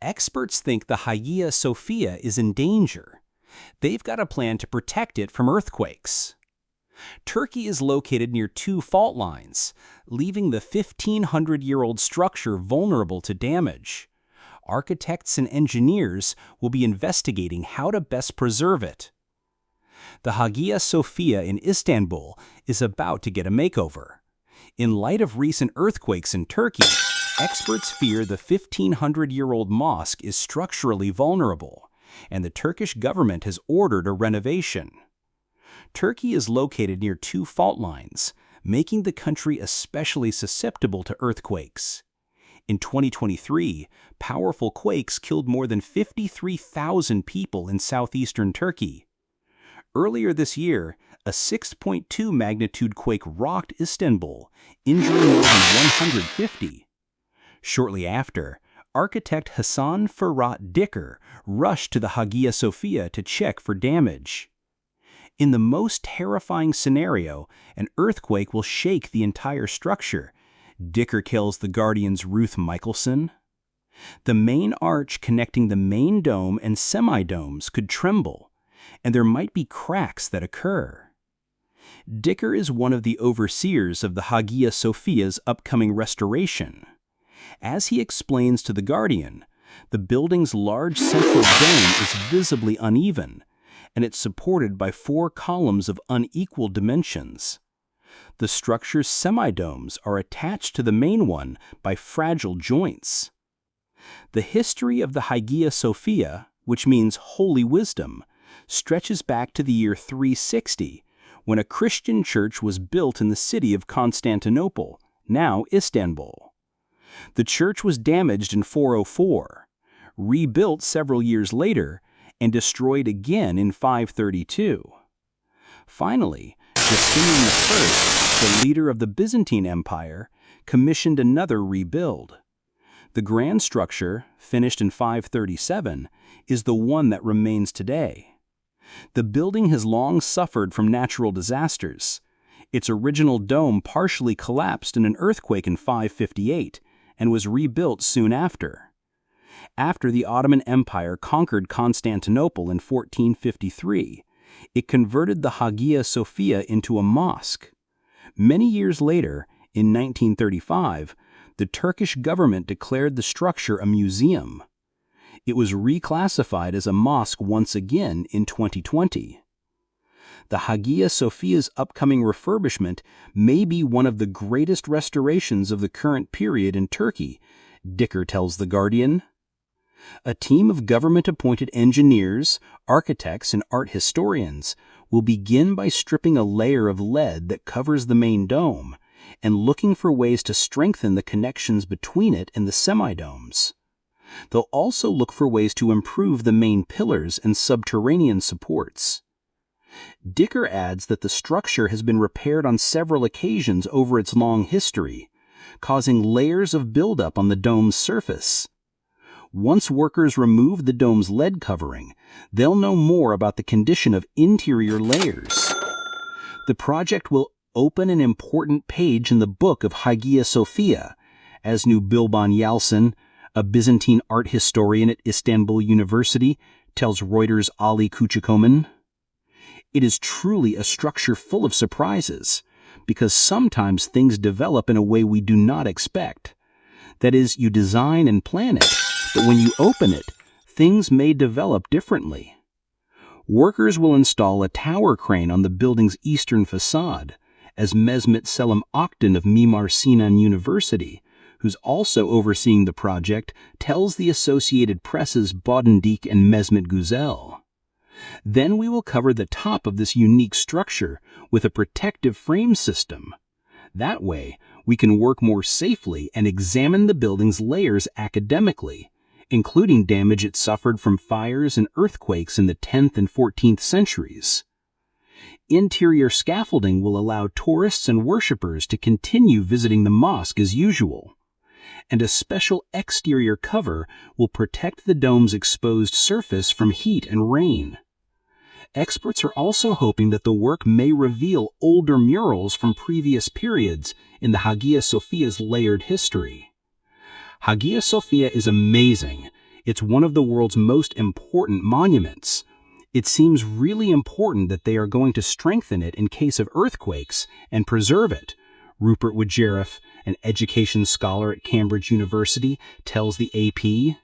Experts think the Hagia Sophia is in danger. They've got a plan to protect it from earthquakes. Turkey is located near two fault lines, leaving the 1,500-year-old structure vulnerable to damage. Architects and engineers will be investigating how to best preserve it. The Hagia Sophia in Istanbul is about to get a makeover. In light of recent earthquakes in Turkey, experts fear the 1,500-year-old mosque is structurally vulnerable, and the Turkish government has ordered a renovation. Turkey is located near two fault lines, making the country especially susceptible to earthquakes. In 2023, powerful quakes killed more than 53,000 people in southeastern Turkey. Earlier this year, a 6.2 magnitude quake rocked Istanbul, injuring more than 150. Shortly after, architect Hasan Ferhat Diker rushed to the Hagia Sophia to check for damage. In the most terrifying scenario, an earthquake will shake the entire structure, Diker tells The Guardian's Ruth Michelson. The main arch connecting the main dome and semi-domes could tremble, and there might be cracks that occur. Diker is one of the overseers of the Hagia Sophia's upcoming restoration. As he explains to The Guardian, the building's large central dome is visibly uneven, and it's supported by 4 columns of unequal dimensions. The structure's semi-domes are attached to the main one by fragile joints. The history of the Hagia Sophia, which means holy wisdom, stretches back to the year 360, when a Christian church was built in the city of Constantinople, now Istanbul. The church was damaged in 404, rebuilt several years later, and destroyed again in 532. Finally, Justinian I, the leader of the Byzantine Empire, commissioned another rebuild. The grand structure, finished in 537, is the one that remains today. The building has long suffered from natural disasters. Its original dome partially collapsed in an earthquake in 558 and was rebuilt soon after. After the Ottoman Empire conquered Constantinople in 1453, it converted the Hagia Sophia into a mosque. Many years later, in 1935, the Turkish government declared the structure a museum. It was reclassified as a mosque once again in 2020. The Hagia Sophia's upcoming refurbishment may be one of the greatest restorations of the current period in Turkey, Diker tells The Guardian. A team of government-appointed engineers, architects, and art historians will begin by stripping a layer of lead that covers the main dome and looking for ways to strengthen the connections between it and the semi-domes. They'll also look for ways to improve the main pillars and subterranean supports. Diker adds that the structure has been repaired on several occasions over its long history, causing layers of buildup on the dome's surface. Once workers remove the dome's lead covering, they'll know more about the condition of interior layers. The project will open an important page in the book of Hagia Sophia, as Bilban Yalçın, a Byzantine art historian at Istanbul University, tells Reuters' Ali Küçükomen. It is truly a structure full of surprises, because sometimes things develop in a way we do not expect. That is, you design and plan it, but when you open it, things may develop differently. Workers will install a tower crane on the building's eastern facade, as Mehmet Selim Aktan of Mimar Sinan University, who's also overseeing the project, tells the Associated Press's Bodendieck and Mehmet Güzel. Then we will cover the top of this unique structure with a protective frame system. That way, we can work more safely and examine the building's layers academically, including damage it suffered from fires and earthquakes in the 10th and 14th centuries. Interior scaffolding will allow tourists and worshippers to continue visiting the mosque as usual, and a special exterior cover will protect the dome's exposed surface from heat and rain. Experts are also hoping that the work may reveal older murals from previous periods in the Hagia Sophia's layered history. Hagia Sophia is amazing. It's one of the world's most important monuments. It seems really important that they are going to strengthen it in case of earthquakes and preserve it. Rupert Woodruff, an education scholar at Cambridge University, tells the AP.